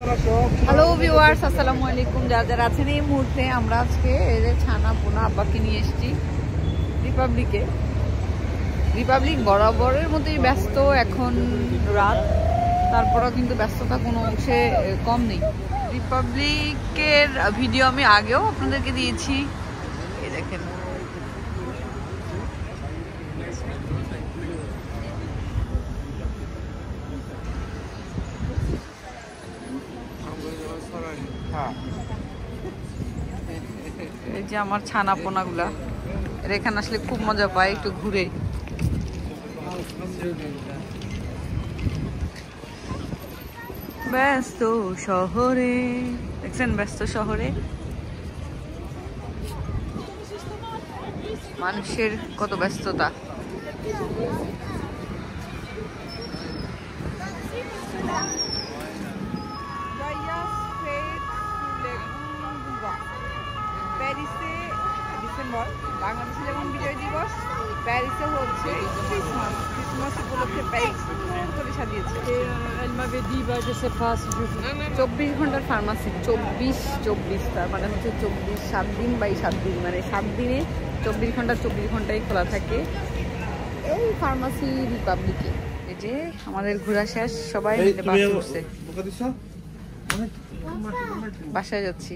Hello viewers, আসসালামু আলাইকুম। যারা যারা আছেন এই মুহূর্তে, আমরা আজকে এই যে ছানা পোনা আব্বাকে নিয়ে এসেছি রিপাবলিক বরাবরের মতোই ব্যস্ত। এখন রাত, তারপরেও কিন্তু ব্যস্ততা কোনো অংশে কম নেই। রিপাবলিকের ভিডিও আমি আগেও আপনাদেরকে দিয়েছি, এই দেখেন। এই যে আমার ছানা পোনাগুলা, এর এখানে আসলে খুব মজা পায় একটু ঘুরে। ব্যস্ত শহরে দেখছেন, ব্যস্ত শহরে মানুষের কত ব্যস্ততা। প্যারিসে ডিসেম্বর, বাংলাদেশে যেমন বিজয় দিবস, প্যারিসে হচ্ছে ক্রিসমাস উপলক্ষে প্যারিস করে সাজিয়েছে। 24 ঘন্টার ফার্মাসি, 24 তার মানে হচ্ছে 24 7 দিন বাই 7 দিন, মানে 7 দিনে 24 ঘন্টা 24 ঘন্টাই খোলা থাকে এই ফার্মাসি রিপাবলিকে। এই যে আমাদের ঘোরা শেষ, সবাই মিলে বাসে উঠছে, বাসায় যাচ্ছি।